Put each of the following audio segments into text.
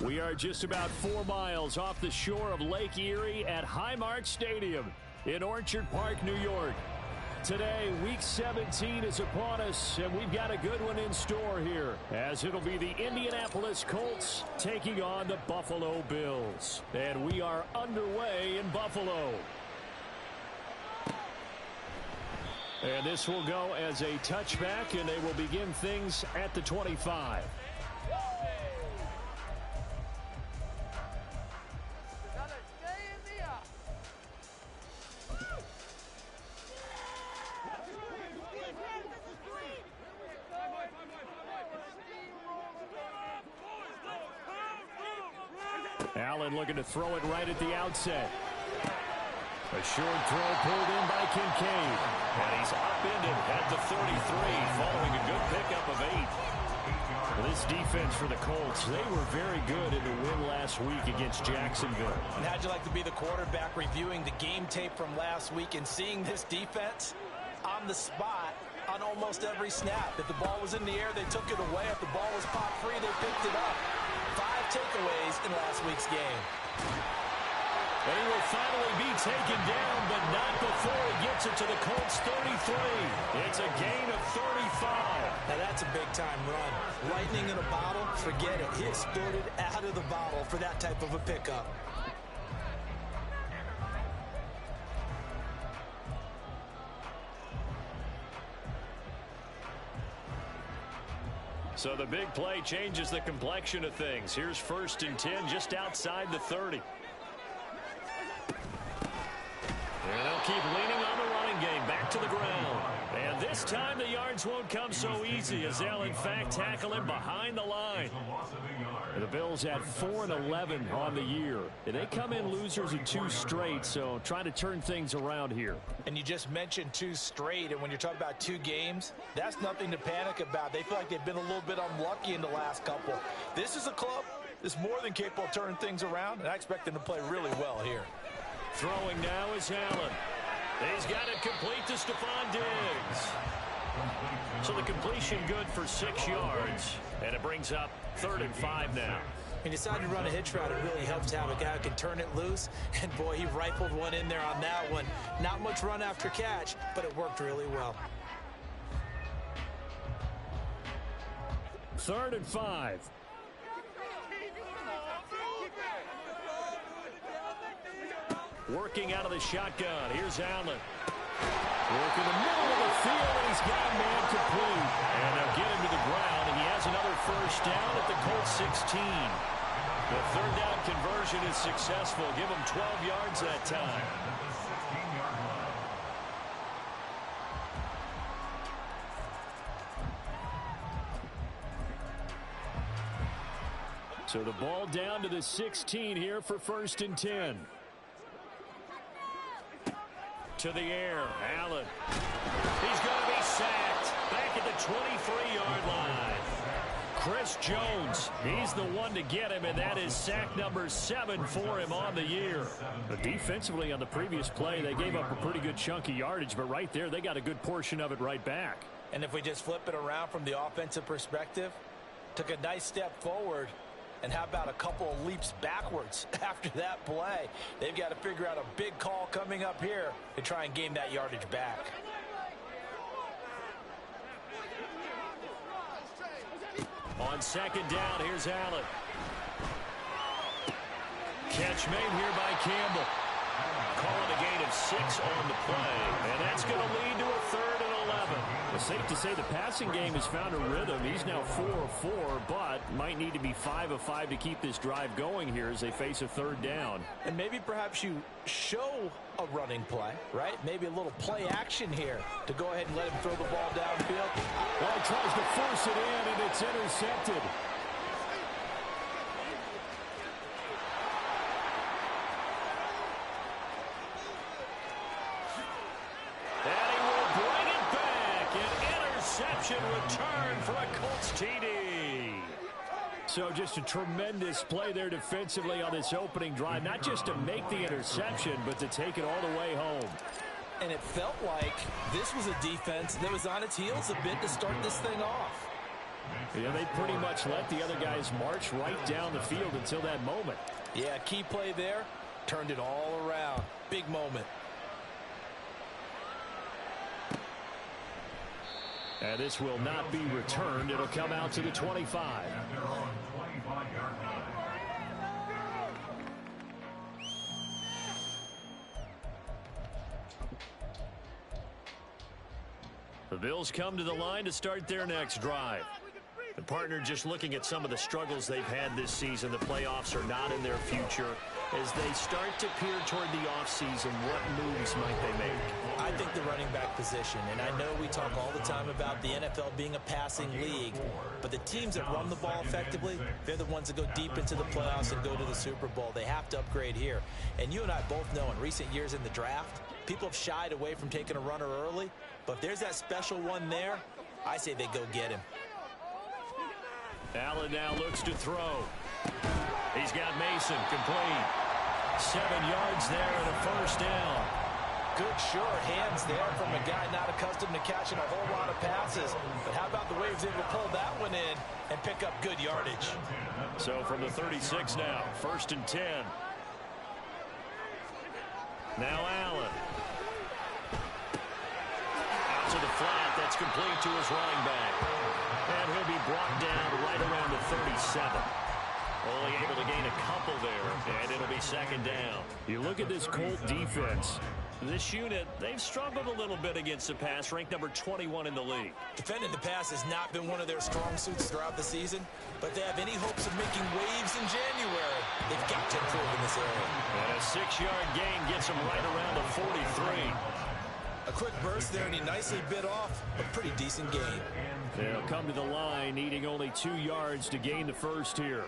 We are just about 4 miles off the shore of Lake Erie at Highmark Stadium in Orchard Park, New York. Today, Week 17 is upon us, and we've got a good one in store here, as it'll be the Indianapolis Colts taking on the Buffalo Bills. And we are underway in Buffalo. And this will go as a touchback, and they will begin things at the 25. Allen looking to throw it right at the outset. A short throw pulled in by Kincaid. And he's upended at the 33 following a good pickup of 8. This defense for the Colts, they were very good in the win last week against Jacksonville. And how'd you like to be the quarterback reviewing the game tape from last week and seeing this defense on the spot on almost every snap? If the ball was in the air, they took it away. If the ball was popped free, they picked it up. 5 takeaways in last week's game. And he will finally be taken down, but not before he gets it to the Colts 33. It's a gain of 35. Now that's a big-time run. Lightning in a bottle, forget it. He exploded out of the bottle for that type of a pickup. So the big play changes the complexion of things. Here's 1st and 10 just outside the 30. And they'll keep leaning on the running game. Back to the ground. And this time the yards won't come so easy as they'll, in fact, tackle him behind the line. The Bills at 4-11 on the year. And they come in losers in 2 straight, so trying to turn things around here. And you just mentioned 2 straight, and when you're talking about 2 games, that's nothing to panic about. They feel like they've been a little bit unlucky in the last couple. This is a club that's more than capable of turning things around, and I expect them to play really well here. Throwing now is Allen. He's got it complete to Stephon Diggs. So the completion good for 6 yards. And it brings up 3rd and 5 now. He decided to run a hitch route. It really helps to have a guy who can turn it loose. And, boy, he rifled one in there on that one. Not much run after catch, but it worked really well. 3rd and 5. Working out of the shotgun. Here's Allen. Working the middle of the field, and he's got a man complete. And they'll get him to the ground, and he has another 1st down at the Colts 16. The 3rd down conversion is successful. Give him 12 yards that time. So the ball down to the 16 here for 1st and 10. To the air, Allen. He's going to be sacked back at the 23-yard line. Chris Jones, he's the one to get him, and that is sack number 7 for him on the year. But defensively on the previous play, they gave up a pretty good chunk of yardage, but right there, they got a good portion of it right back. And if we just flip it around from the offensive perspective, took a nice step forward, and how about a couple of leaps backwards after that play? They've got to figure out a big call coming up here to try and gain that yardage back. On 2nd down, here's Allen. Catch made here by Campbell. Calling a gain of 6 on the play. And that's going to lead to a 3rd and 11. It's safe to say the passing game has found a rhythm. He's now 4 of 4, but might need to be 5 of 5 to keep this drive going here as they face a 3rd down. And maybe perhaps you show a running play, right? Maybe a little play action here to go ahead and let him throw the ball downfield. Well, he tries to force it in, and it's intercepted. Return for a Colts TD. So just a tremendous play there defensively on this opening drive. Not just to make the interception, but to take it all the way home. And it felt like this was a defense that was on its heels a bit to start this thing off. Yeah, they pretty much let the other guys march right down the field until that moment. Yeah, key play there. Turned it all around. Big moment. And this will not be returned. It'll come out to the 25. The Bills come to the line to start their next drive. The partner just looking at some of the struggles they've had this season. The playoffs are not in their future. As they start to peer toward the offseason, what moves might they make? I think the running back position, and I know we talk all the time about the NFL being a passing league, but the teams that run the ball effectively, they're the ones that go deep into the playoffs and go to the Super Bowl. They have to upgrade here. And you and I both know in recent years in the draft, people have shied away from taking a runner early, but if there's that special one there, I say they go get him. Allen now looks to throw. He's got Mason complete. 7 yards there and a first down. Good short hands there from a guy not accustomed to catching a whole lot of passes. But how about the way he was able to pull that one in and pick up good yardage? So from the 36 now, 1st and 10. Now Allen. Out to the flat. That's complete to his running back. And he'll be brought down right around the 37. Only able to gain a couple there, and it'll be 2nd down. You look at this Colt defense. This unit, they've struggled a little bit against the pass, ranked number 21 in the league. Defending the pass has not been one of their strong suits throughout the season, but they have any hopes of making waves in January. They've got to improve in this area. And a 6-yard gain gets them right around the 43. A quick burst there, and he nicely bit off a pretty decent gain. They'll come to the line, needing only 2 yards to gain the first here.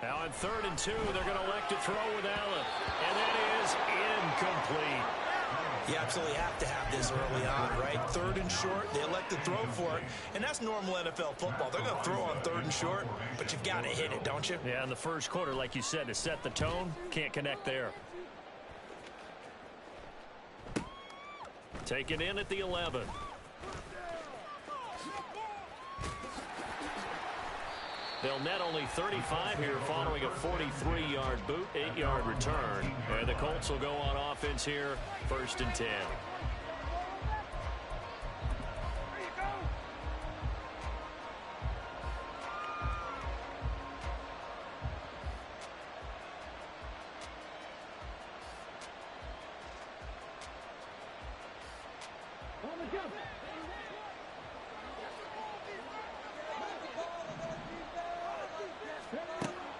Now on 3rd and 2, they're going to elect to throw with Allen. And that is incomplete. You absolutely have to have this early on, right? 3rd and short, they elect to throw for it. And that's normal NFL football. They're going to throw on 3rd and short, but you've got to hit it, don't you? Yeah, in the first quarter, like you said, to set the tone, can't connect there. Taken in at the 11. They'll net only 35 here following a 43-yard boot, 8-yard return. And the Colts will go on offense here, 1st and 10.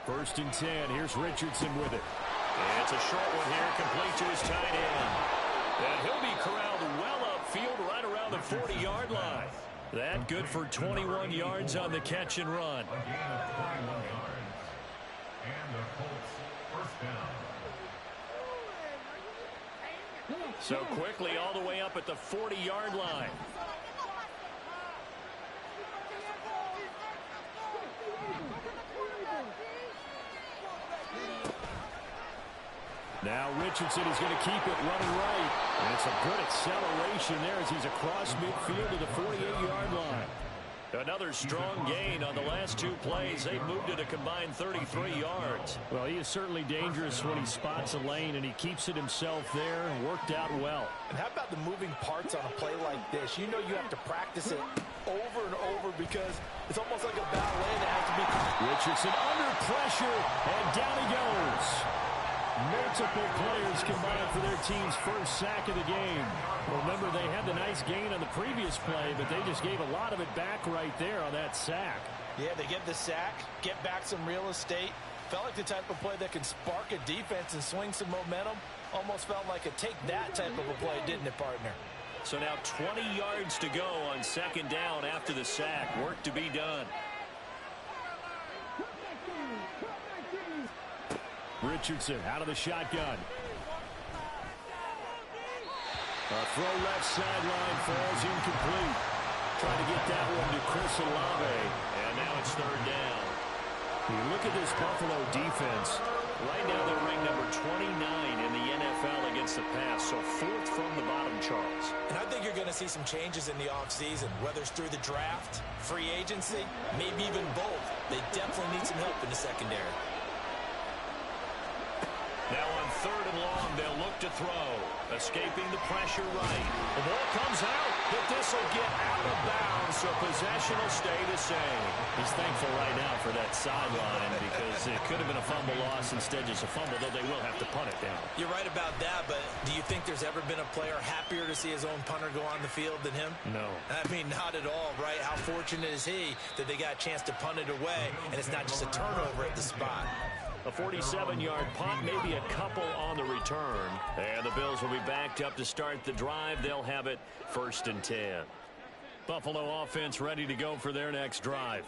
First and 10. Here's Richardson with it. And it's a short one here, complete to his tight end. And he'll be corralled well upfield right around the 40-yard line. That good for 21 yards on the catch and run. So quickly all the way up at the 40-yard line. Now Richardson is going to keep it running right. And it's a good acceleration there as he's across midfield to the 48-yard line. Another strong gain on the last 2 plays. They've moved it a combined 33 yards. Well, he is certainly dangerous when he spots a lane, and he keeps it himself there. Worked out well. And how about the moving parts on a play like this? You know you have to practice it over and over because it's almost like a ballet that has to be... Richardson under pressure, and down he goes. Multiple players combined for their team's first sack of the game. Remember, they had the nice gain on the previous play, but they just gave a lot of it back right there on that sack. Yeah, they get the sack, get back some real estate. Felt like the type of play that can spark a defense and swing some momentum. Almost felt like a take-that type of a play, didn't it, partner? So now 20 yards to go on 2nd down after the sack. Work to be done. Richardson out of the shotgun. A throw left sideline falls incomplete. Trying to get that one to Chris Olave. And now it's 3rd down. You look at this Buffalo defense. Right now they're ranked number 29 in the NFL against the pass, so 4th from the bottom, Charles. And I think you're going to see some changes in the offseason, whether it's through the draft, free agency, maybe even both. They definitely need some help in the secondary. Now on 3rd and long, they'll look to throw. Escaping the pressure right. The ball comes out, but this will get out of bounds, so possession will stay the same. He's thankful right now for that sideline because it could have been a fumble loss, instead just a fumble, though they will have to punt it down. You're right about that, but do you think there's ever been a player happier to see his own punter go on the field than him? No. I mean, not at all, right? How fortunate is he that they got a chance to punt it away, and it's not just a turnover at the spot. A 47-yard punt, maybe a couple on the return. And the Bills will be backed up to start the drive. They'll have it 1st and 10. Buffalo offense ready to go for their next drive.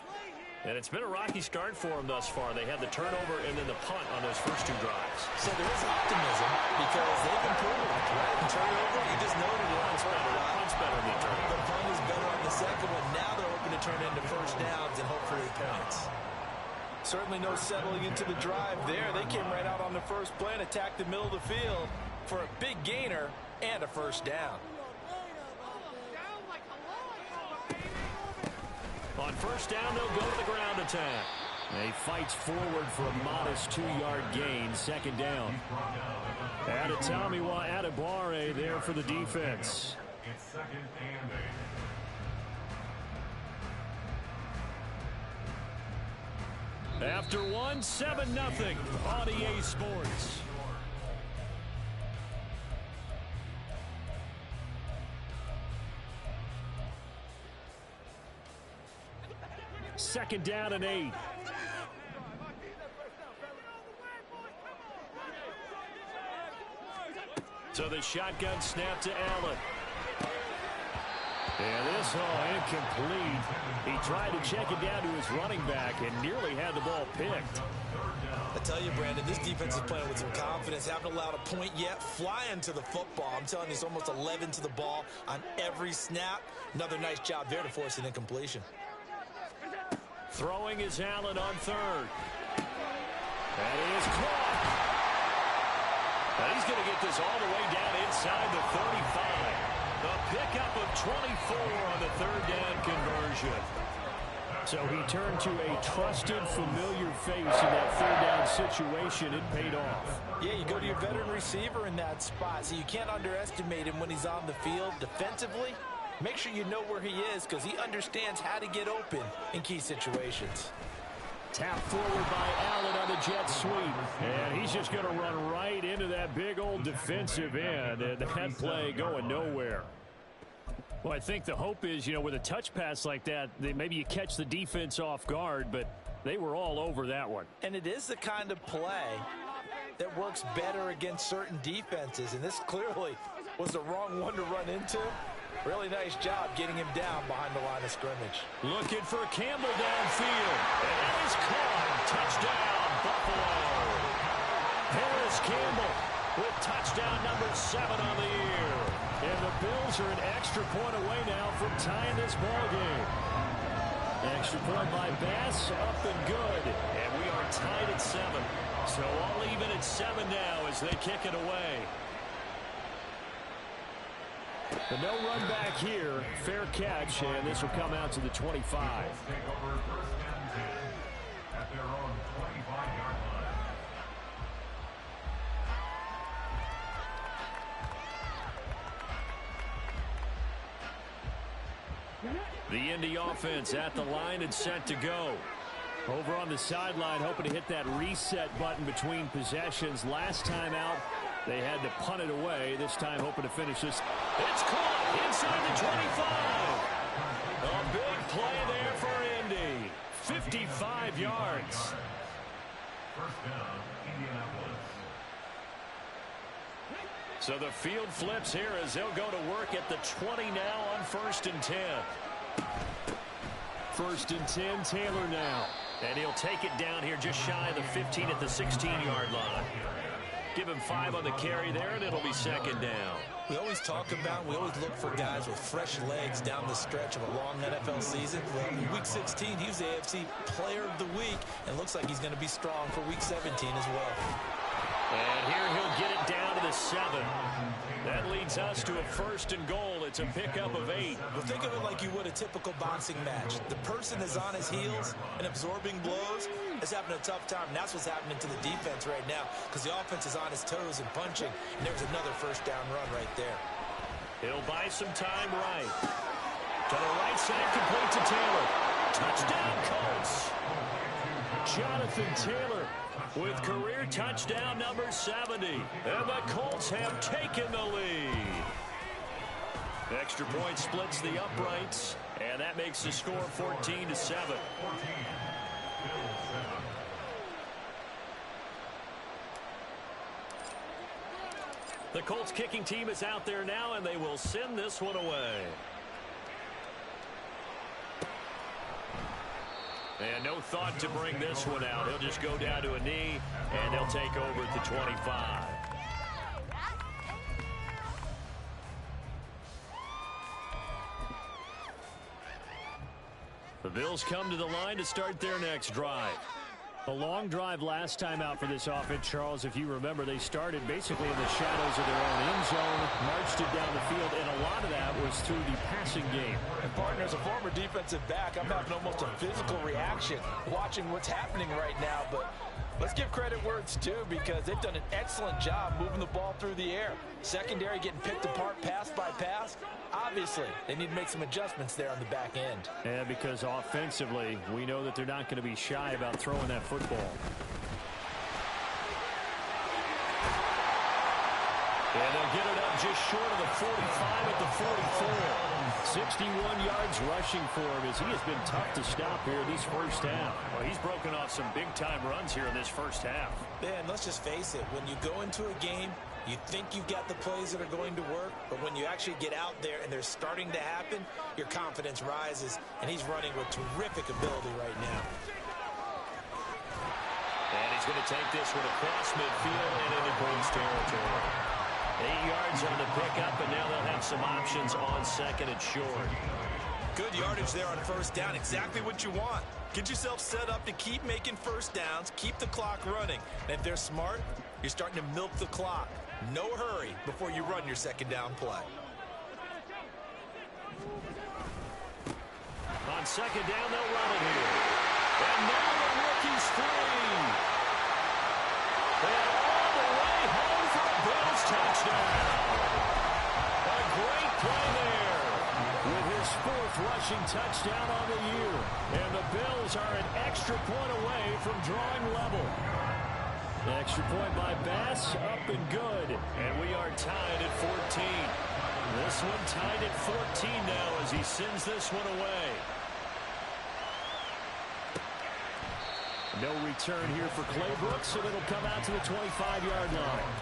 And it's been a rocky start for them thus far. They had the turnover and then the punt on those first 2 drives. So there is optimism because they've improved, right? The turnover, you just noted it. Punt's better than the turnover. The punt is better on the second one. Now they're hoping to turn into first downs and hopefully points. Certainly no settling into the drive there. They came right out on the first play and attacked the middle of the field for a big gainer and a first down. On first down, they'll go to the ground attack. He fights forward for a modest 2-yard gain, 2nd down. Adetomiwa Adebawore there for the defense. It's 2nd and 8. After 1, 7-0 on EA Sports. Second down and 8. So the shotgun snap to Allen. And this incomplete. He tried to check it down to his running back and nearly had the ball picked. I tell you, Brandon, this defense is playing with some confidence. Haven't allowed a point yet. Flying to the football. I'm telling you, it's almost 11 to the ball on every snap. Another nice job there to force an incompletion. Throwing is Allen on 3rd. That is caught. And he's going to get this all the way down inside the 35. The pickup of 24 on the 3rd down conversion. So he turned to a trusted, familiar face in that 3rd down situation. It paid off. Yeah, you go to your veteran receiver in that spot, so you can't underestimate him when he's on the field defensively. Make sure you know where he is because he understands how to get open in key situations. Tap forward by Allen on the jet sweep. And he's just going to run right into that big old defensive end. And that play going nowhere. Well, I think the hope is, with a touch pass like that, maybe you catch the defense off guard, but they were all over that one. And it is the kind of play that works better against certain defenses. And this clearly was the wrong one to run into. Really nice job getting him down behind the line of scrimmage. Looking for Campbell downfield. And that is caught. Touchdown, Buffalo. Harris Campbell with touchdown number 7 on the year. And the Bills are an extra point away now from tying this ball game. Extra point by Bass, up and good. And we are tied at 7. So all even at 7 now as they kick it away. But no run back here. Fair catch, and this will come out to the 25. Take over 1st and 10 at their own 25-yard line. The Indy offense at the line and set to go. Over on the sideline, hoping to hit that reset button between possessions. Last time out, they had to punt it away. This time, hoping to finish this. It's caught inside the 25. A big play there for Indy. 55 yards. First down, Indianapolis. So the field flips here as they'll go to work at the 20 now on 1st and 10. 1st and 10, Taylor now. And he'll take it down here just shy of the 15 at the 16-yard line. give him 5 on the carry there, and it'll be second down. We always look for guys with fresh legs down the stretch of a long NFL season. Well, in Week 16, he was the AFC Player of the Week, and looks like he's going to be strong for Week 17 as well. And here he'll get it down to the 7. That leads us to a 1st and goal. It's a pickup of 8. Well, think of it like you would a typical boxing match. The person is on his heels and absorbing blows is having a tough time. And that's what's happening to the defense right now, because the offense is on his toes and punching. And there's another 1st down run right there. He'll buy some time right. To the right side, complete to Taylor. Touchdown, Colts. Jonathan Taylor with career touchdown number 70. And the Colts have taken the lead. Extra point splits the uprights, and that makes the score 14-7. The Colts kicking team is out there now, and they will send this one away. And no thought to bring this one out. He'll just go down to a knee, and they'll take over at the 25. The Bills come to the line to start their next drive. A long drive last time out for this offense, Charles. If you remember, they started basically in the shadows of their own end zone, marched it down the field, and a lot of that was through the passing game. And partner, as a former defensive back, I'm having almost a physical reaction watching what's happening right now. But let's give credit where it's due, because they've done an excellent job moving the ball through the air. Secondary getting picked apart pass by pass. Obviously, they need to make some adjustments there on the back end. And because offensively, we know that they're not going to be shy about throwing that football. And they'll get it up just short of the 45 at the 44. 61 yards rushing for him, as he has been tough to stop here in these first half. Well, he's broken off some big-time runs here in this first half. Man, let's just face it. When you go into a game, you think you've got the plays that are going to work, but when you actually get out there and they're starting to happen, your confidence rises, and he's running with terrific ability right now. And he's going to take this one across midfield and into Colts territory. 8 yards on the pickup, and now they'll have some options on 2nd and short. Good yardage there on 1st down. Exactly what you want. Get yourself set up to keep making 1st downs, keep the clock running. And if they're smart, you're starting to milk the clock. No hurry before you run your 2nd down play. On 2nd down, they'll run it here. And now the rookie's free. And all the way home for a Bills touchdown. A great play there with his 4th rushing touchdown on the year. And the Bills are an extra point away from drawing level. Extra point by Bass, up and good. And we are tied at 14. This one tied at 14 now as he sends this one away. No return here for Claybrook, so it'll come out to the 25-yard line.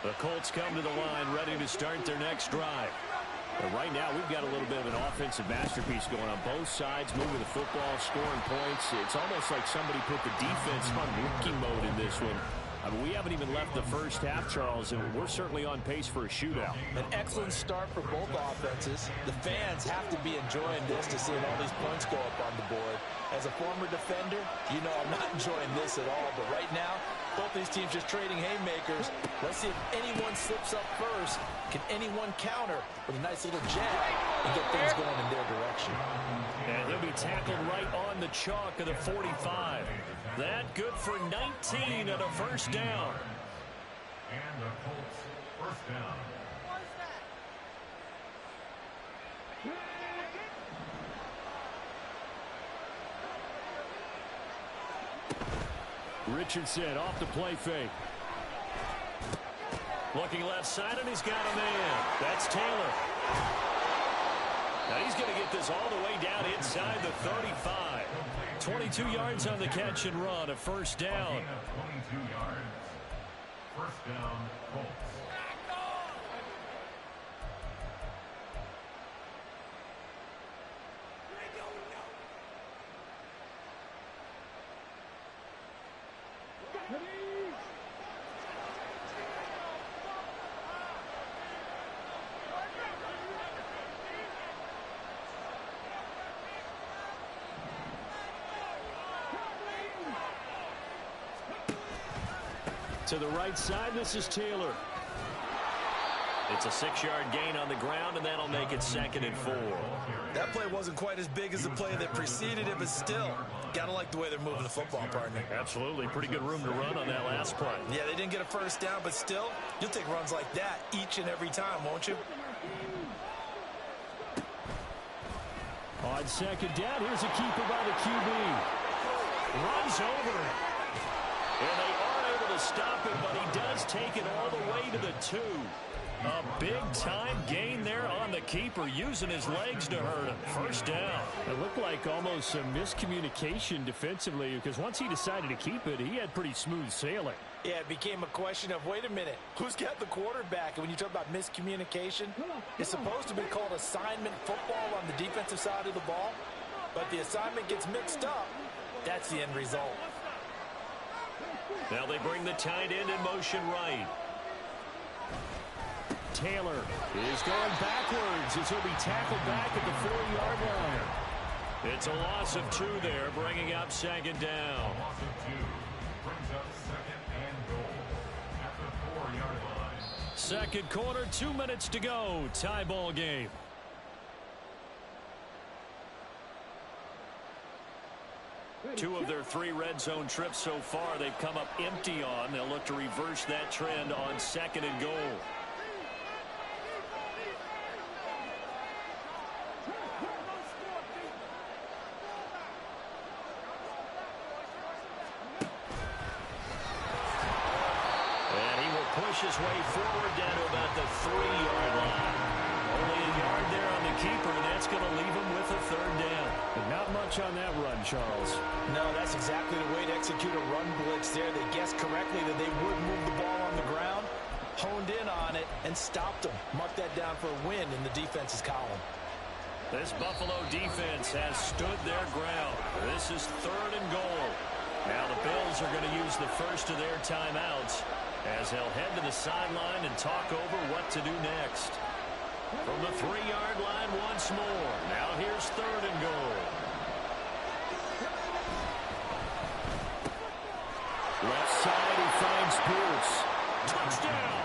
The Colts come to the line ready to start their next drive. But right now, we've got a little bit of an offensive masterpiece going on both sides, moving the football, scoring points. It's almost like somebody put the defense on rookie mode in this one. I mean, we haven't even left the first half, Charles, and we're certainly on pace for a shootout. An excellent start for both offenses. The fans have to be enjoying this to see all these points go up on the board. As a former defender, you know I'm not enjoying this at all. But right now, both these teams just trading haymakers. Let's see if anyone slips up first. Can anyone counter with a nice little jab and get things going in their direction? And he'll be tackled right on the chalk of the 45. That good for 19 and a 1st down. And the Colts 1st down. Richardson off the play fake. Looking left side, and he's got a man. That's Taylor. Now he's going to get this all the way down inside the 35. 22 yards on the catch and run, a 1st down. 22 yards. 1st down, Colts. To the right side, this is Taylor. It's a 6-yard gain on the ground, and that'll make it 2nd and 4. That play wasn't quite as big as the play that preceded it, but still, gotta like the way they're moving the football, partner. Absolutely. Pretty good room to run on that last play. Yeah, they didn't get a first down, but still, you'll take runs like that each and every time, won't you? On 2nd down, here's a keeper by the QB. Runs over it. And they are able to stop him, but he does take it all the way to the 2. A big-time gain there on the keeper, using his legs to hurt him. First down. It looked like almost some miscommunication defensively, because once he decided to keep it, he had pretty smooth sailing. Yeah, it became a question of, wait a minute, who's got the quarterback? And when you talk about miscommunication, it's supposed to be called assignment football on the defensive side of the ball. But the assignment gets mixed up. That's the end result. Now they bring the tight end in motion right. Taylor is going backwards as he'll be tackled back at the 4-yard line. It's a loss of 2 there, bringing up 2nd down. Loss of 2 brings up 2nd and goal at the 4-yard line. Second quarter, 2 minutes to go. Tie ball game. Two of their 3 red zone trips so far, they've come up empty on. They'll look to reverse that trend on 2nd and goal. Push his way forward down to about the 3-yard line. Only a yard there on the keeper, and that's going to leave him with a 3rd down. But not much on that run, Charles. No, that's exactly the way to execute a run blitz there. They guessed correctly that they would move the ball on the ground, honed in on it, and stopped them. Mark that down for a win in the defense's column. This Buffalo defense has stood their ground. This is 3rd and goal. Now the Bills are going to use the first of their timeouts, as they'll head to the sideline and talk over what to do next. From the 3-yard line once more. Now here's 3rd and goal. Left side, he finds Pierce. Touchdown!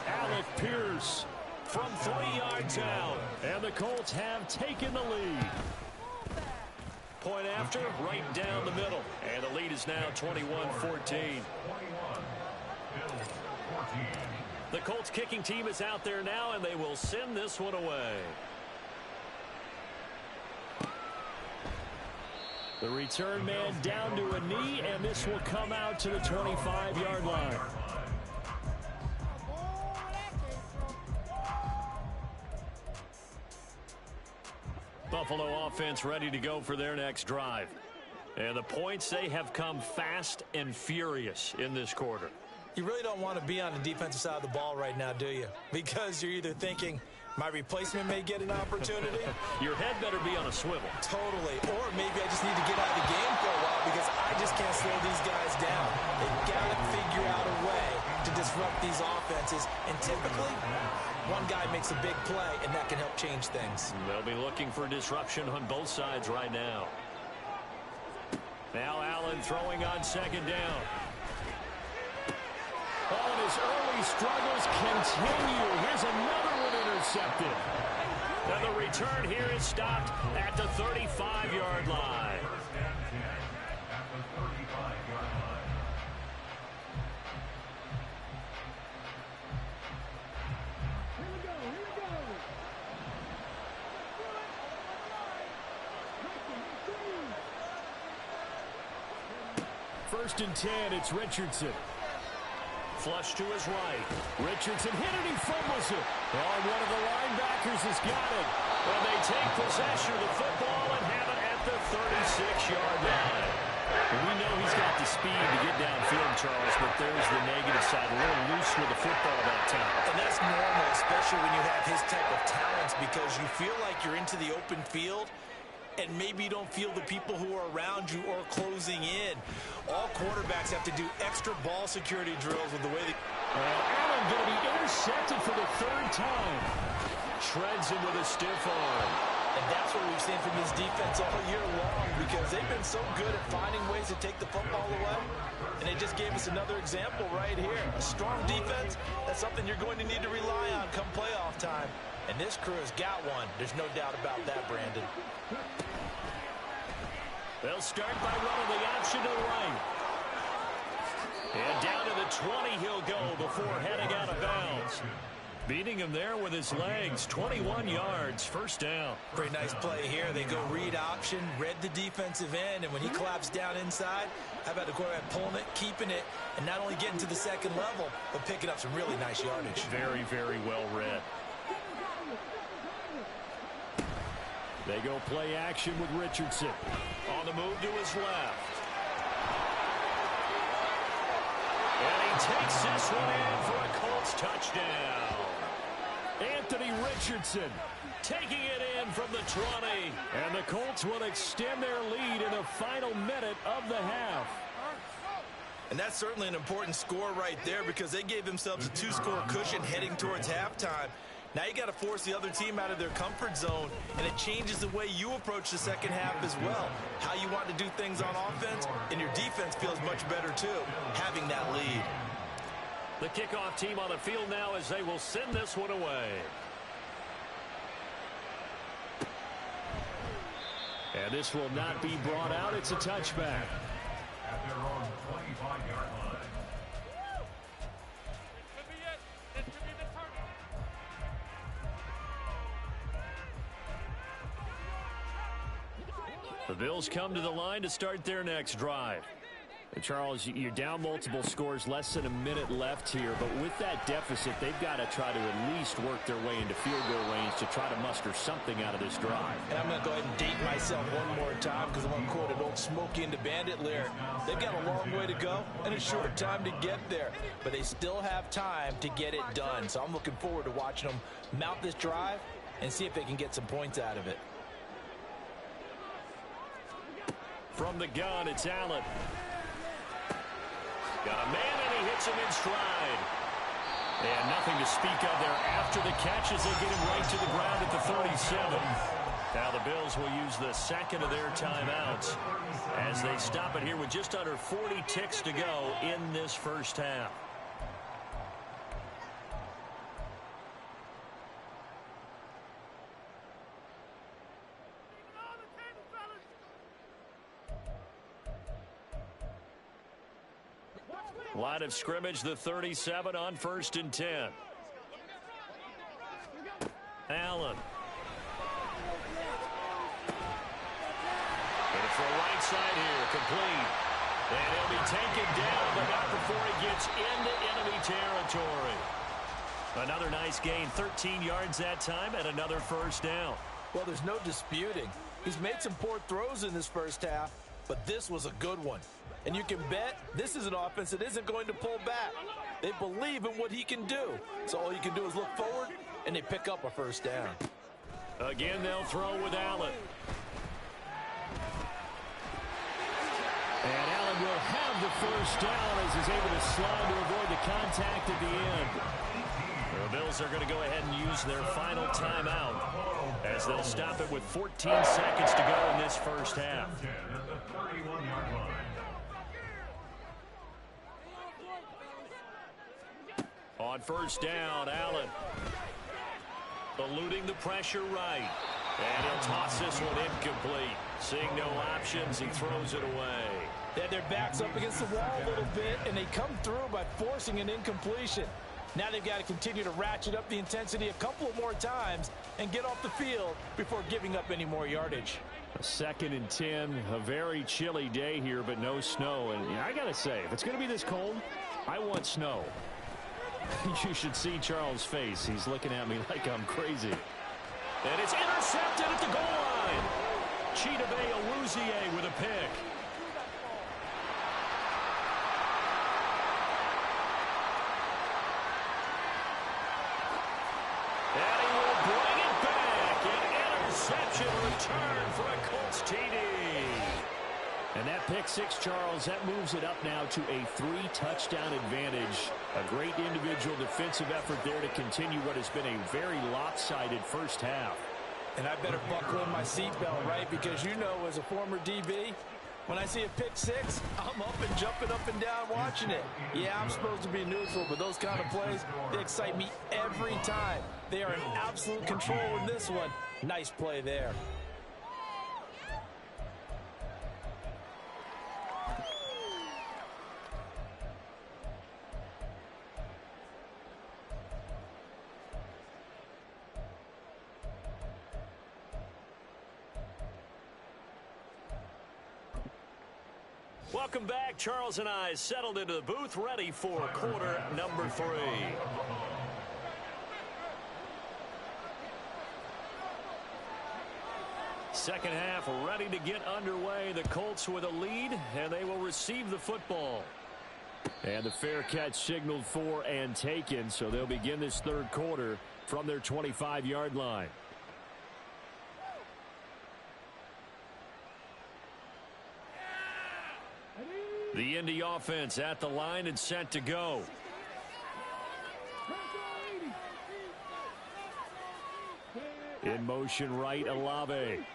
Alec Pierce from 3 yards out. And the Colts have taken the lead. Point after, right down the middle. And the lead is now 21-14. The Colts kicking team is out there now, and they will send this one away. The return man down to a knee, and this will come out to the 25-yard line. Buffalo offense ready to go for their next drive. And the points, they have come fast and furious in this quarter. You really don't want to be on the defensive side of the ball right now, do you? Because you're either thinking, my replacement may get an opportunity. Your head better be on a swivel. Totally. Or maybe I just need to get out of the game for a while because I just can't slow these guys down. They've got to figure out a way to disrupt these offenses. And typically, one guy makes a big play, and that can help change things. They'll be looking for disruption on both sides right now. Now Allen throwing on 2nd down. Oh, and his early struggles continue. Here's another one intercepted. And the return here is stopped at the 35-yard line. First and 10, it's Richardson. Flush to his right. Richardson hit it, he fumbles it. Oh, one of the linebackers has got it. And they take possession of the football and have it at the 36-yard line. We know he's got the speed to get downfield, Charles, but there's the negative side. A little loose with the football that time. And that's normal, especially when you have his type of talents, because you feel like you're into the open field, and maybe you don't feel the people who are around you or closing in. All quarterbacks have to do extra ball security drills with the way they... Allen going to be intercepted for the third time. Shreds him with a stiff arm. And that's what we've seen from this defense all year long, because they've been so good at finding ways to take the football away. And they just gave us another example right here. A strong defense, that's something you're going to need to rely on come playoff time. And this crew has got one. There's no doubt about that, Brandon. They'll start by running the option to the right. And down to the 20 he'll go before heading out of bounds. Beating him there with his legs. 21 yards, first down. Pretty nice play here. They go read option, read the defensive end, and when he collapsed down inside, how about the quarterback pulling it, keeping it, and not only getting to the second level, but picking up some really nice yardage. Very, very well read. They go play action with Richardson. On the move to his left. And he takes this one in for a Colts touchdown. Anthony Richardson taking it in from the 20. And the Colts will extend their lead in the final minute of the half. And that's certainly an important score right there, because they gave themselves a 2-score cushion heading towards halftime. Now you got to force the other team out of their comfort zone, and it changes the way you approach the second half as well. How you want to do things on offense, and your defense feels much better too, having that lead. The kickoff team on the field now as they will send this one away. And this will not be brought out. It's a touchback. At their own 25-yard line. The Bills come to the line to start their next drive. And Charles, you're down multiple scores, less than a minute left here. But with that deficit, they've got to try to at least work their way into field goal range to try to muster something out of this drive. And I'm going to go ahead and date myself one more time, because I want to quote an old Smokey and the Bandit lyric. They've got a long way to go and a short time to get there. But they still have time to get it done. So I'm looking forward to watching them mount this drive and see if they can get some points out of it. From the gun, it's Allen. Got a man, and he hits him in stride. And nothing to speak of there after the catch as they get him right to the ground at the 37. Now the Bills will use the second of their timeouts as they stop it here with just under 40 ticks to go in this first half. Line of scrimmage, the 37 on 1st and 10. Allen. And for a right side here, complete. And he'll be taken down, but not before he gets into enemy territory. Another nice gain, 13 yards that time, and another first down. Well, there's no disputing. He's made some poor throws in this first half, but this was a good one. And you can bet this is an offense that isn't going to pull back. They believe in what he can do. So all you can do is look forward, and they pick up a first down. Again, they'll throw with Allen. And Allen will have the first down as he's able to slide to avoid the contact at the end. The Bills are going to go ahead and use their final timeout as they'll stop it with 14 seconds to go in this first half. On first down, Allen eluding the pressure right. And he'll toss this one incomplete. Seeing no options, he throws it away. They had their backs up against the wall a little bit, and they come through by forcing an incompletion. Now they've got to continue to ratchet up the intensity a couple of more times and get off the field before giving up any more yardage. A 2nd and 10, a very chilly day here, but no snow. And I got to say, if it's going to be this cold, I want snow. You should see Charles' face. He's looking at me like I'm crazy. And it's intercepted at the goal line. Chidobe Awuzie with a pick. And he will bring it back. An interception return for a Colts It's TD. And that pick six, Charles, that moves it up now to a 3-touchdown advantage. A great individual defensive effort there to continue what has been a very lopsided first half. And I better buckle in my seatbelt, right? Because you know, as a former DB, when I see a pick six, I'm up and jumping up and down watching it. Yeah, I'm supposed to be neutral, but those kind of plays, they excite me every time. They are in absolute control in this one. Nice play there. Welcome back. Charles and I settled into the booth, ready for quarter number 3. Second half ready to get underway. The Colts with a lead, and they will receive the football. And the fair catch signaled for and taken, so they'll begin this third quarter from their 25-yard line. The Indy offense at the line and set to go. In motion right, Olave.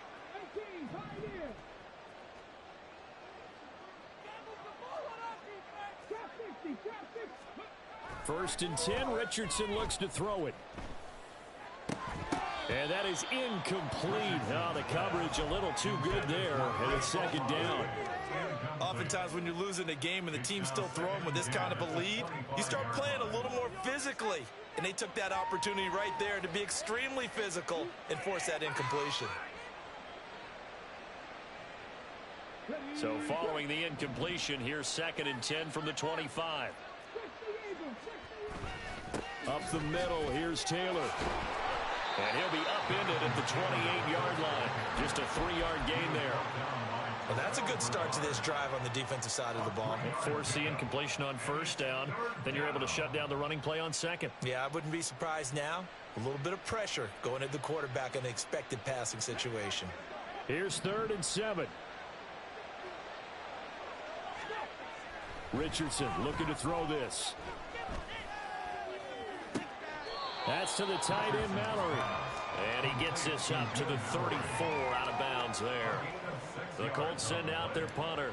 First and 10, Richardson looks to throw it. And that is incomplete. Oh, the coverage a little too good there, and it's second down. Oftentimes when you're losing a game and the team's still throwing with this kind of a lead, you start playing a little more physically. And they took that opportunity right there to be extremely physical and force that incompletion. So following the incompletion, here's second and 10 from the 25. Up the middle, here's Taylor. And he'll be upended at the 28-yard line. Just a 3-yard gain there. Well, that's a good start to this drive on the defensive side of the ball. Force the incompletion on first down. Then you're able to shut down the running play on second. Yeah, I wouldn't be surprised now. A little bit of pressure going at the quarterback in the expected passing situation. Here's third and 7. Richardson looking to throw this. That's to the tight end, Mallory. And he gets this up to the 34, out of bounds there. The Colts send out their punter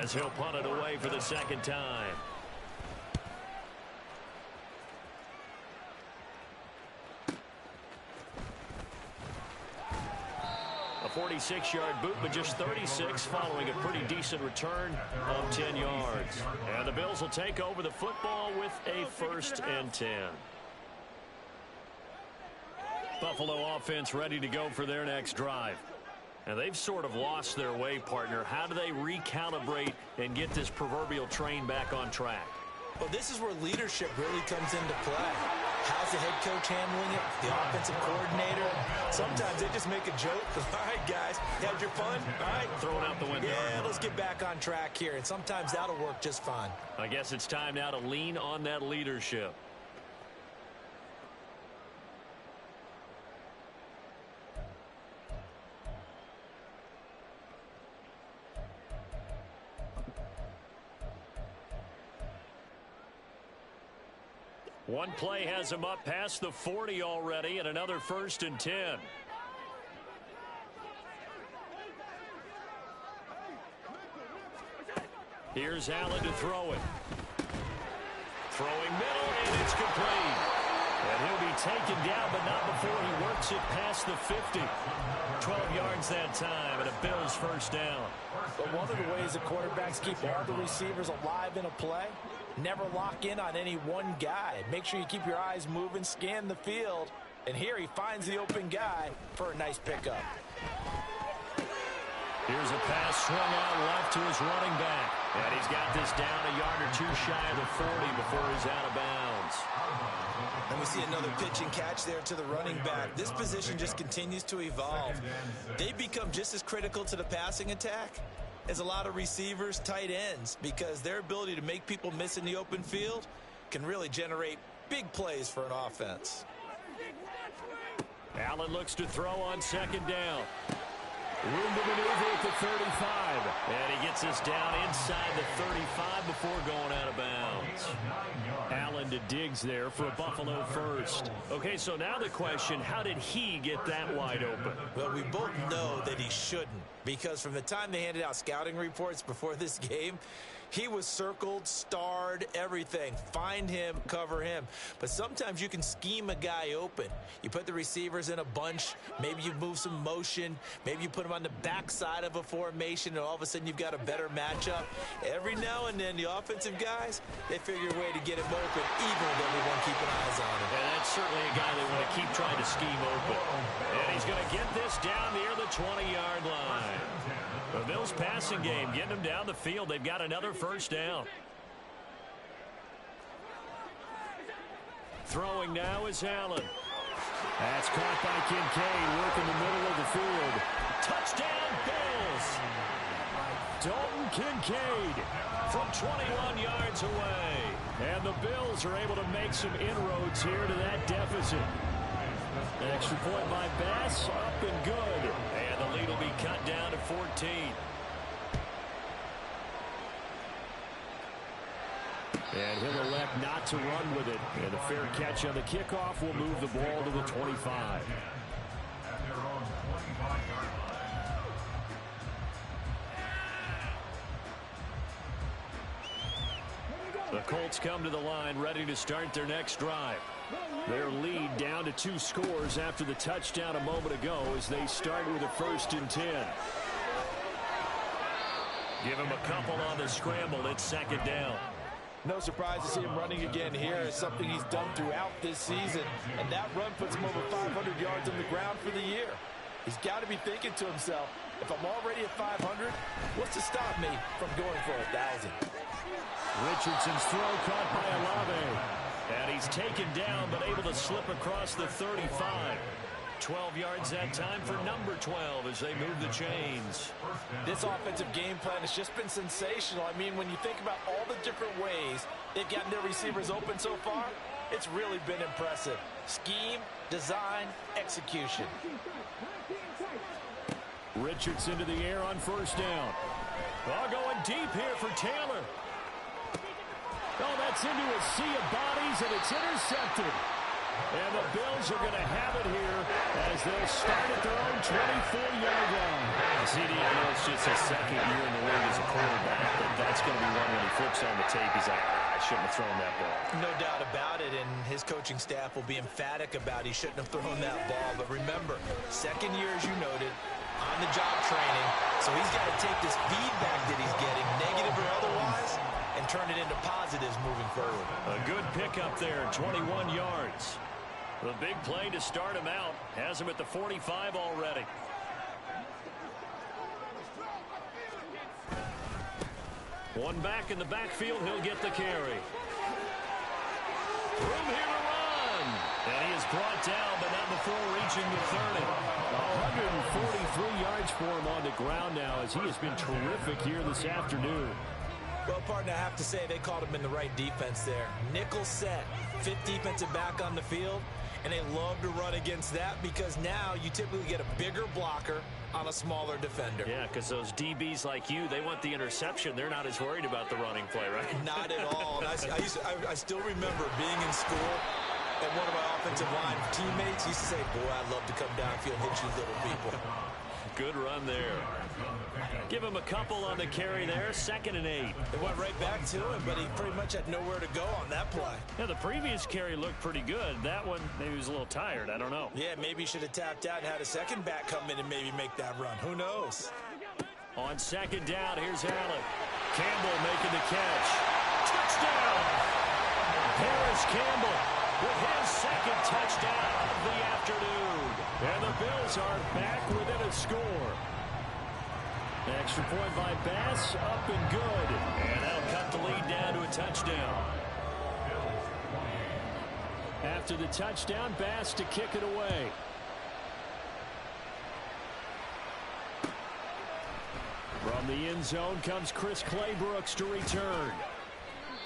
as he'll punt it away for the second time. A 46-yard boot, but just 36 following a pretty decent return of 10 yards. And the Bills will take over the football with a first and 10. Buffalo offense ready to go for their next drive. And they've sort of lost their way, partner. How do they recalibrate and get this proverbial train back on track? Well, this is where leadership really comes into play. How's the head coach handling it? The offensive coordinator? Sometimes they just make a joke. All right, guys, had your fun? All right. Throw it out the window. Yeah, let's get back on track here. And sometimes that'll work just fine. I guess it's time now to lean on that leadership. One play has him up past the 40 already, and another first and 10. Here's Allen to throw it. Throwing middle, and it's complete. And he'll be taken down, but not before he works it past the 50. 12 yards that time, and a Bills first down. But one of the ways the quarterbacks keep all the receivers alive in a play, never lock in on any one guy. Make sure you keep your eyes moving, scan the field. And here he finds the open guy for a nice pickup. Here's a pass swung out left to his running back. And he's got this down a yard or two shy of the 40 before he's out of bounds. And we see another pitch and catch there to the running back. This position just continues to evolve. They become just as critical to the passing attack as a lot of receivers, tight ends, because their ability to make people miss in the open field can really generate big plays for an offense. Allen looks to throw on second down. Room to maneuver at the 35. And he gets us down inside the 35 before going out of bounds. Allen to Diggs there for a Buffalo first. Okay, so now the question, how did he get that wide open? Well, we both know that he shouldn't, because from the time they handed out scouting reports before this game, he was circled, starred, everything. Find him, cover him. But sometimes you can scheme a guy open. You put the receivers in a bunch. Maybe you move some motion. Maybe you put him on the backside of a formation, and all of a sudden you've got a better matchup. Every now and then, the offensive guys, they figure a way to get him open, even with everyone keeping eyes on him. And that's certainly a guy they want to keep trying to scheme open. And he's going to get this down near the 20-yard line. The Bills passing game, getting them down the field. They've got another first down. Throwing now is Allen. That's caught by Kincaid, working the middle of the field. Touchdown, Bills! Dalton Kincaid from 21 yards away. And the Bills are able to make some inroads here to that deficit. Extra point by Bass, up and good. And the lead will be cut down to 14. And he'll elect not to run with it. And a fair catch on the kickoff will move the ball to the 25. The Colts come to the line ready to start their next drive. Their lead down to 2 scores after the touchdown a moment ago as they start with a 1st and 10. Give him a couple on the scramble. It's 2nd down. No surprise to see him running again here. It's something he's done throughout this season. And that run puts him over 500 yards on the ground for the year. He's got to be thinking to himself, if I'm already at 500, what's to stop me from going for 1,000? Richardson's throw caught by Olave. And he's taken down but able to slip across the 35. 12 yards that time for number 12 as they move the chains. This offensive game plan has just been sensational. I mean, when you think about all the different ways they've gotten their receivers open so far, it's really been impressive. Scheme, design, execution. Richardson to the air on 1st down. Oh, going deep here for Taylor. Oh, that's into a sea of bodies, and it's intercepted. And the Bills are going to have it here as they'll start at their own 24-yard line. CD, I know it's just his 2nd year in the league as a quarterback, but that's going to be one when he flips on the tape. He's like, I shouldn't have thrown that ball. No doubt about it, and his coaching staff will be emphatic about he shouldn't have thrown that ball. But remember, 2nd year, as you noted, on-the-job training. So he's got to take this feedback that he's getting, negative or otherwise, and turn it into positives moving forward. A good pickup there, 21 yards. The big play to start him out has him at the 45 already. One back in the backfield, he'll get the carry. Room here to run. And he is brought down, but not before reaching the 30. 143 yards for him on the ground now as he has been terrific here this afternoon. Well, partner, I have to say they called him in the right defense there. Nickel set, 5th defensive back on the field, and they love to run against that because now you typically get a bigger blocker on a smaller defender. Yeah, because those DBs like you, they want the interception. They're not as worried about the running play, right? Not at all. And I still remember being in school, and one of my offensive line teammates used to say, boy, I'd love to come downfield and hit you little people. Good run there. Give him a couple on the carry there. 2nd and 8. It went right back to him, but he pretty much had nowhere to go on that play. Yeah, the previous carry looked pretty good. That one, maybe he was a little tired. I don't know. Yeah, maybe he should have tapped out and had a second back come in and maybe make that run. Who knows? On 2nd down, here's Allen. Campbell making the catch. Touchdown! Paris Campbell with his 2nd touchdown of the afternoon. And the Bills are back within a score. Extra point by Bass, up and good. And that'll cut the lead down to a touchdown. After the touchdown, Bass to kick it away. From the end zone comes Chris Claybrooks to return.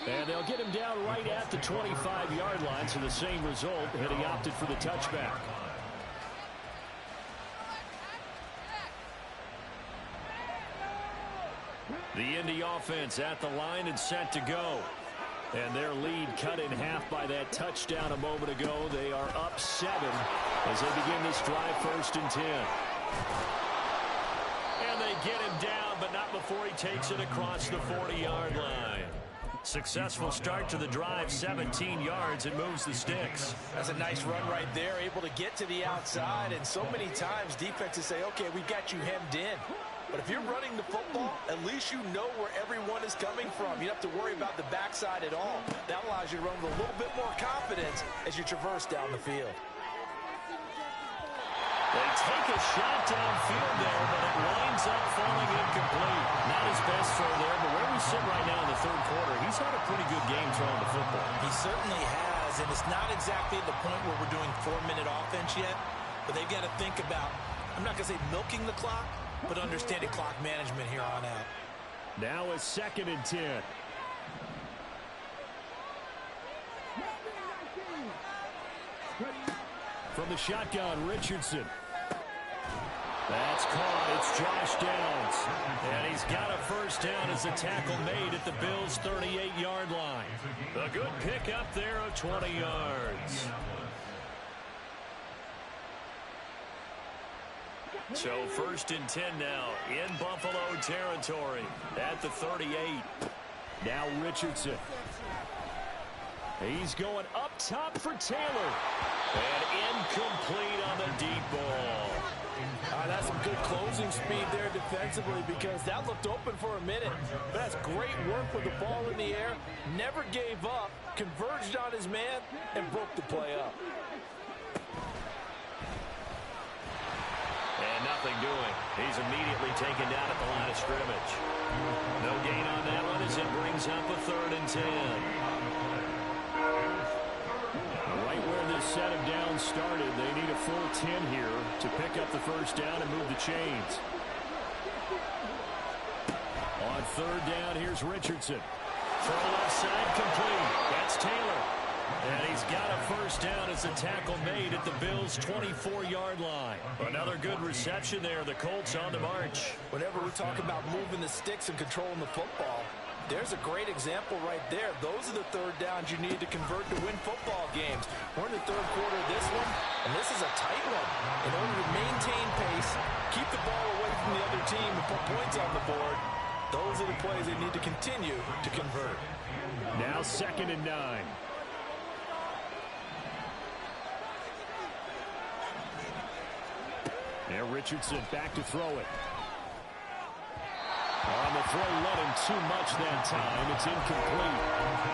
And they'll get him down right at the 25-yard line, so the same result, and he opted for the touchback. The Indy offense at the line and set to go. And their lead cut in half by that touchdown a moment ago. They are up 7 as they begin this drive, 1st and 10. And they get him down, but not before he takes it across the 40-yard line. Successful start to the drive, 17 yards, and moves the sticks. That's a nice run right there, able to get to the outside. And so many times defenses say, okay, we got you hemmed in. But if you're running the football, at least you know where everyone is coming from. You don't have to worry about the backside at all. That allows you to run with a little bit more confidence as you traverse down the field. They take a shot downfield there, but it winds up falling incomplete. Not his best throw there, but where we sit right now in the 3rd quarter, he's had a pretty good game throwing the football. He certainly has, and it's not exactly at the point where we're doing 4-minute offense yet, but they've got to think about, I'm not going to say milking the clock, but understanding clock management here on out. Now a 2nd and 10. From the shotgun, Richardson. That's caught. It's Josh Downs. And he's got a 1st down as the tackle made at the Bills' 38-yard line. A good pickup there of 20 yards. So 1st and 10 now in Buffalo territory at the 38. Now Richardson. He's going up top for Taylor. And incomplete on the deep ball. That's some good closing speed there defensively because that looked open for a minute. But that's great work with the ball in the air. Never gave up, converged on his man, and broke the play up. And nothing doing. He's immediately taken down at the line of scrimmage. No gain on that one as it brings up a 3rd and 10. Right where this set of downs started, they need a full 10 here to pick up the 1st down and move the chains. On 3rd down, here's Richardson. Throw left side complete. That's Taylor. And he's got a 1st down as the tackle made at the Bills' 24-yard line. Another good reception there. The Colts on the march. Whenever we talk about moving the sticks and controlling the football, there's a great example right there. Those are the 3rd downs you need to convert to win football games. We're in the 3rd quarter of this one, and this is a tight one. In order to maintain pace, keep the ball away from the other team, and put points on the board, those are the plays they need to continue to convert. Now 2nd and 9. Now Richardson back to throw it. On the throw, let him too much that time. It's incomplete.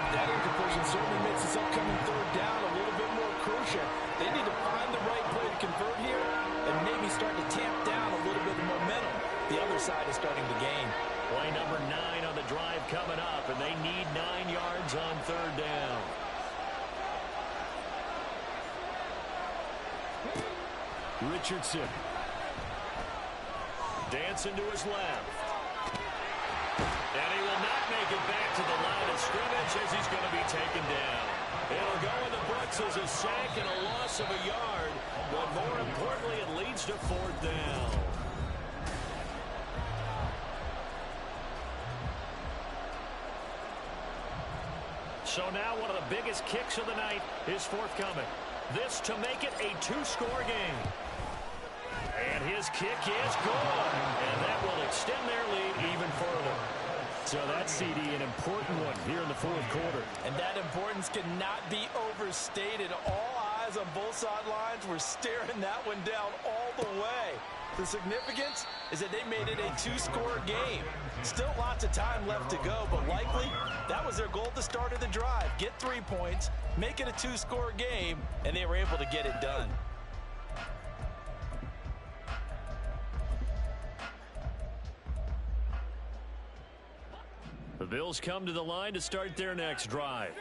That incompletion certainly makes this upcoming 3rd down a little bit more crucial. They need to find the right play to convert here and maybe start to tamp down a little bit of momentum. The other side is starting to gain. Play number 9 on the drive coming up, and they need 9 yards on 3rd down. Richardson. Dancing to his left. And he will not make it back to the line of scrimmage as he's going to be taken down. It'll go in the books as a sack and a loss of a yard, but more importantly, it leads to 4th down. So now one of the biggest kicks of the night is forthcoming. This to make it a 2-score game. And his kick is good. And that will extend their lead even further. So that's, CD, an important one here in the 4th quarter. And that importance cannot be overstated. All eyes on both sidelines were staring that one down all the way. The significance is that they made it a 2-score game. Still lots of time left to go, but likely that was their goal at the start of the drive. Get 3 points, make it a 2-score game, and they were able to get it done. The Bills come to the line to start their next drive.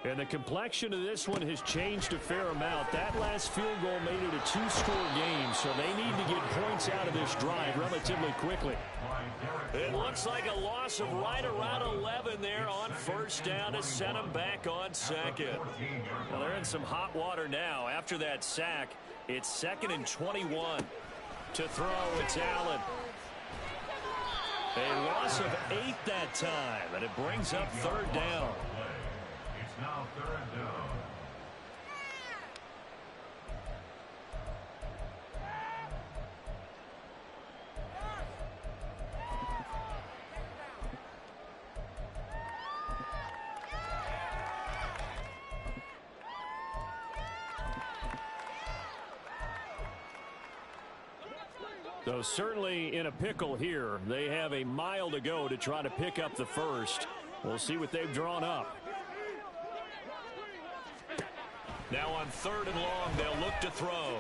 And the complexion of this one has changed a fair amount. That last field goal made it a 2-score game, so they need to get points out of this drive relatively quickly. It looks like a loss of right around 11 there on 1st down to set them back on 2nd. Well, they're in some hot water now. After that sack, it's 2nd and 21. To throw, it's Allen. A loss of 8 that time, and it brings up third down. It's now third down. So certainly in a pickle here. They have a mile to go to try to pick up the first. We'll see what they've drawn up. Now on 3rd and long, they'll look to throw.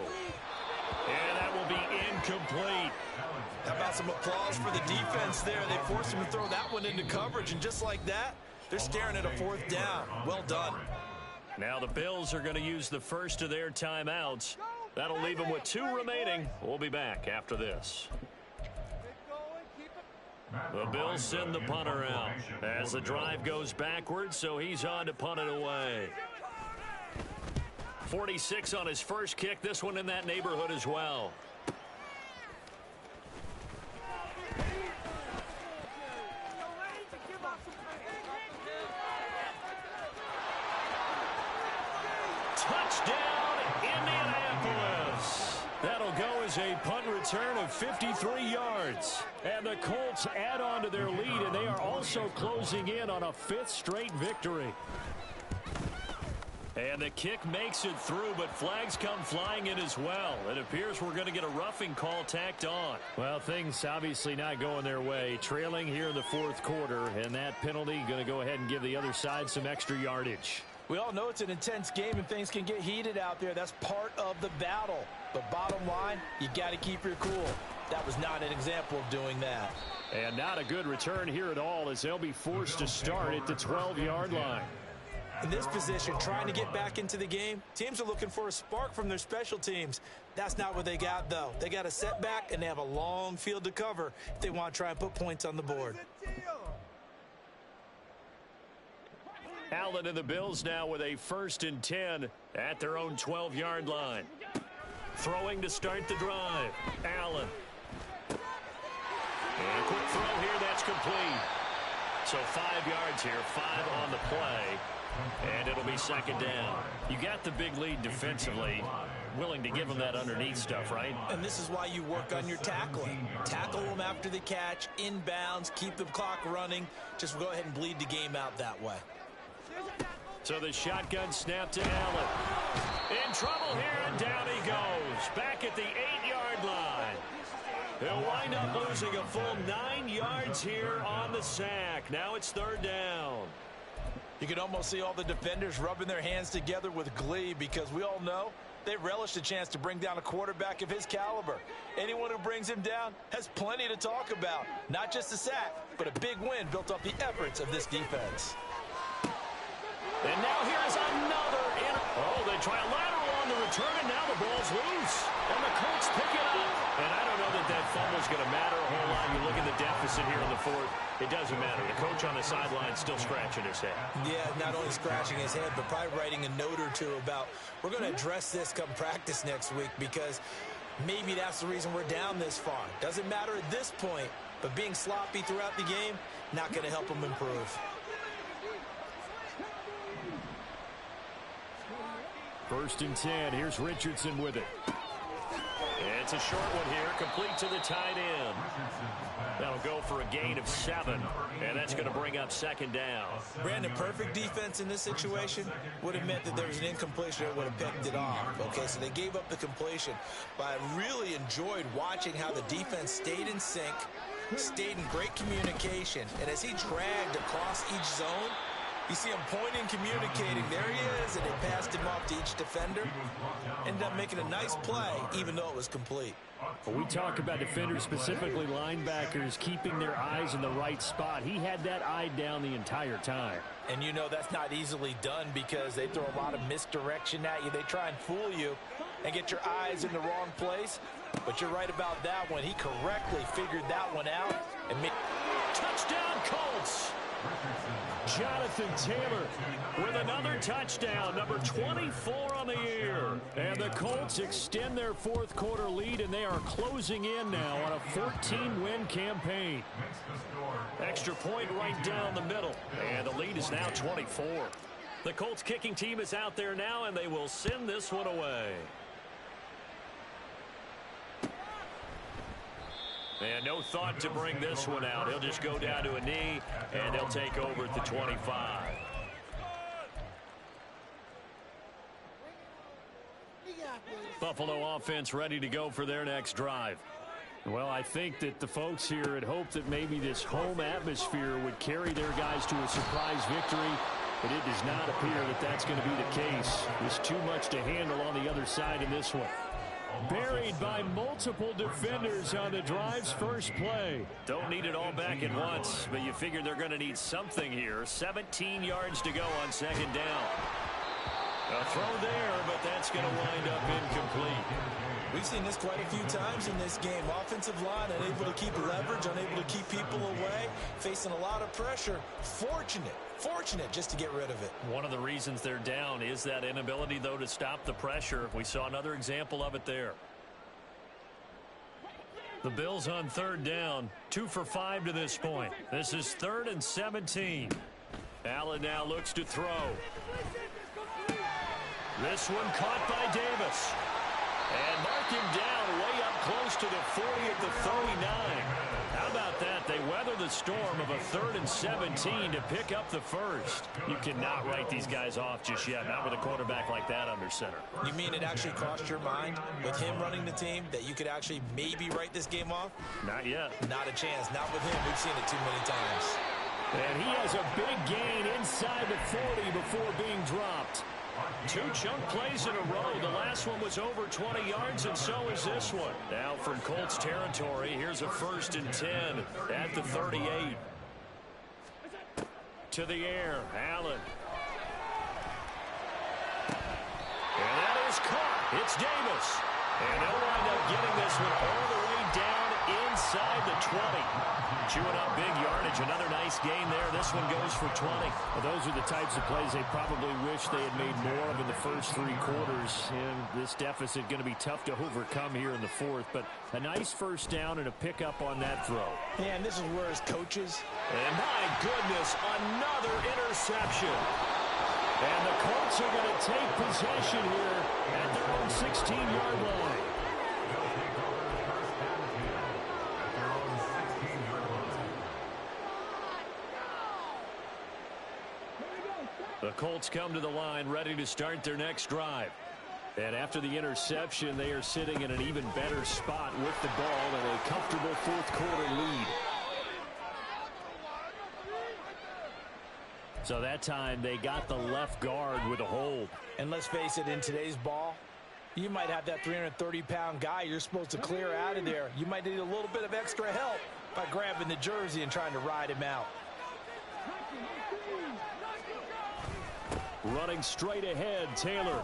And that will be incomplete. How about some applause for the defense there? They forced him to throw that one into coverage, and just like that, they're staring at a 4th down. Well done. Now the Bills are going to use the first of their timeouts. That'll leave them with 2 remaining. We'll be back after this. The Bills send the punter out as the drive goes backwards, so he's on to punt it away. 46 on his first kick. This one in that neighborhood as well. Touchdown, Indianapolis. That'll go as a punt return of 53 yards. And the Colts add on to their lead, and they are also closing in on a 5th straight victory. And the kick makes it through, but flags come flying in as well. It appears we're going to get a roughing call tacked on. Well, things obviously not going their way. Trailing here in the 4th quarter, and that penalty going to go ahead and give the other side some extra yardage. We all know it's an intense game and things can get heated out there. That's part of the battle. But bottom line, you got to keep your cool. That was not an example of doing that. And not a good return here at all, as they'll be forced to start at the 12-yard line. In this position, trying to get back into the game, teams are looking for a spark from their special teams. That's not what they got, though. They got a setback, and they have a long field to cover if they want to try and put points on the board. Allen and the Bills now with a 1st and 10 at their own 12-yard line. Throwing to start the drive. Allen. And a quick throw here, that's complete. So 5 yards here, 5 on the play. And it'll be 2nd down. You got the big lead defensively. Willing to give them that underneath stuff, right? And this is why you work on your tackling. Tackle them after the catch, inbounds, keep the clock running. Just go ahead and bleed the game out that way. So the shotgun snap to Allen. In trouble here, and down he goes. Back at the 8-yard line. He'll wind up losing a full 9 yards here on the sack. Now it's 3rd down. You can almost see all the defenders rubbing their hands together with glee because we all know they relish the chance to bring down a quarterback of his caliber. Anyone who brings him down has plenty to talk about. Not just a sack, but a big win built off the efforts of this defense. And now here's another. Oh, they try a lateral on the return, and now the ball's loose. And the Colts pick it up. And I don't know that that fumble's going to matter a whole lot. You look at the deficit here in the 4th. It doesn't matter. The coach on the sideline still scratching his head. Yeah, not only scratching his head, but probably writing a note or two about we're going to address this come practice next week because maybe that's the reason we're down this far. Doesn't matter at this point, but being sloppy throughout the game, not going to help them improve. First and 10. Here's Richardson with it. It's a short one here, complete to the tight end. That'll go for a gain of 7, and that's going to bring up 2nd down. Brandon, perfect defense in this situation would have meant that there was an incompletion that would have picked it off. Okay, so they gave up the completion, but I really enjoyed watching how the defense stayed in sync, stayed in great communication, and as he dragged across each zone, you see him pointing, communicating. There he is, and they passed him off to each defender. Ended up making a nice play, even though it was complete. Well, we talk about defenders, specifically linebackers, keeping their eyes in the right spot. He had that eye down the entire time. And you know that's not easily done because they throw a lot of misdirection at you. They try and fool you and get your eyes in the wrong place. But you're right about that one. He correctly figured that one out and made... Touchdown, Colts! Jonathan Taylor with another touchdown, number 24 on the year. And the Colts extend their fourth quarter lead, and they are closing in now on a 14-win campaign. Extra point right down the middle, and the lead is now 24. The Colts kicking team is out there now, and they will send this one away. And no thought to bring this one out. He'll just go down to a knee, and they'll take over at the 25. Buffalo offense ready to go for their next drive. Well, I think that the folks here had hoped that maybe this home atmosphere would carry their guys to a surprise victory, but it does not appear that that's going to be the case. There's too much to handle on the other side in this one. Buried by multiple defenders on the drive's first play. Don't need it all back at once, but you figure they're going to need something here. 17 yards to go on second down. A throw there, but that's going to wind up incomplete. We've seen this quite a few times in this game. Offensive line unable to keep leverage, unable to keep people away, facing a lot of pressure. Fortunate just to get rid of it. One of the reasons they're down is that inability, though, to stop the pressure. We saw another example of it there. The Bills on third down, 2 for 5 to this point. This is 3rd and 17. Allen now looks to throw. This one caught by Davis. And mark him down way up close to the 40 at the 39. How about that? They weather the storm of a 3rd and 17 to pick up the first. You cannot write these guys off just yet, not with a quarterback like that under center. You mean it actually crossed your mind with him running the team that you could actually maybe write this game off? Not yet. Not a chance. Not with him. We've seen it too many times. And he has a big gain inside the 40 before being dropped. 2 chunk plays in a row. The last one was over 20 yards, and so is this one. Now from Colts territory, here's a 1st and 10 at the 38. To the air, Allen. And that is caught. It's Davis. And they'll wind up getting this one all the way down inside the 20. Chewing up big yardage. Another nice gain there. This one goes for 20. Well, those are the types of plays they probably wish they had made more of in the first 3 quarters. And this deficit going to be tough to overcome here in the 4th. But a nice first down and a pickup on that throw. And this is where his coaches. And my goodness, another interception. And the Colts are going to take possession here at their own 16-yard line. The Colts come to the line ready to start their next drive. And after the interception, they are sitting in an even better spot with the ball and a comfortable 4th quarter lead. So that time they got the left guard with a hold. And let's face it, in today's ball, you might have that 330-pound guy you're supposed to clear out of there. You might need a little bit of extra help by grabbing the jersey and trying to ride him out. Running straight ahead, Taylor.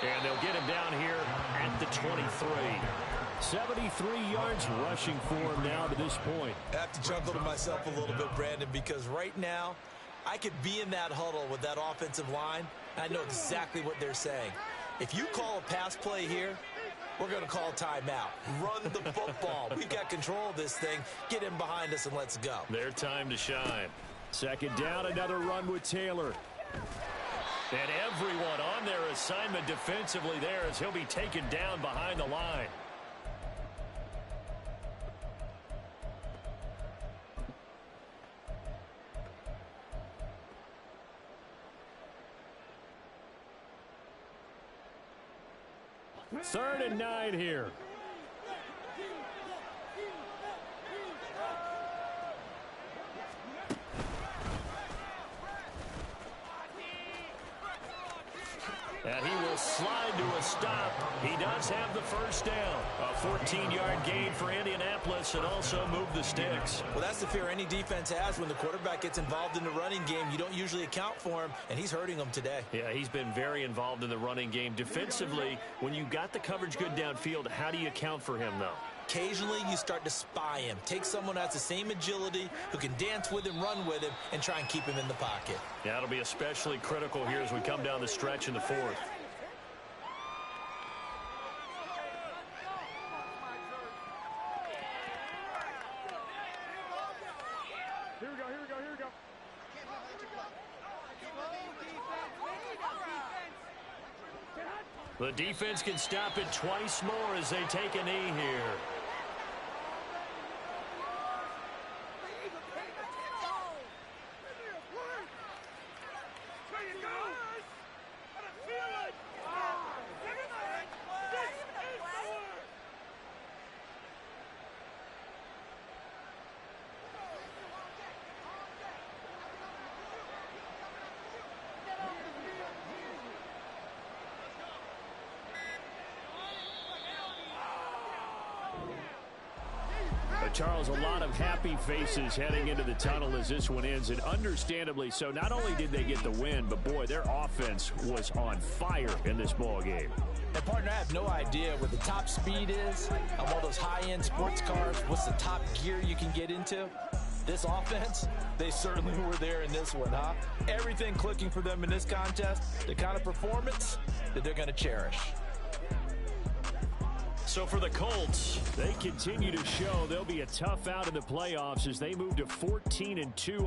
And they'll get him down here at the 23. 73 yards rushing for him now to this point. I have to chuckle to myself a little bit, Brandon, because right now I could be in that huddle with that offensive line. I know exactly what they're saying. If you call a pass play here, we're going to call timeout. Run the football. We've got control of this thing. Get in behind us and let's go. Their time to shine. 2nd down, another run with Taylor. And everyone on their assignment defensively there as he'll be taken down behind the line. Third and 9 here. And he will slide to a stop. He does have the first down. A 14-yard gain for Indianapolis and also move the sticks. Well, that's the fear any defense has when the quarterback gets involved in the running game. You don't usually account for him, and he's hurting them today. Yeah, he's been very involved in the running game. Defensively, when you got the coverage good downfield, how do you account for him, though? occasionally you start to spy him. Take someone who has the same agility, who can dance with him, run with him, and try and keep him in the pocket. Yeah, it'll be especially critical here as we come down the stretch in the fourth. Here we go, here we go, here we go. The defense can stop it twice more as they take a knee here. Charles, a lot of happy faces heading into the tunnel as this one ends, and understandably so. Not only did they get the win, but boy, their offense was on fire in this ball game. And partner, I have no idea what the top speed is on one of those high-end sports cars. What's the top gear you can get into? This offense, they certainly were there in this one, huh? Everything clicking for them in this contest, the kind of performance that they're going to cherish. So for the Colts, they continue to show they'll be a tough out in the playoffs as they move to 14-2.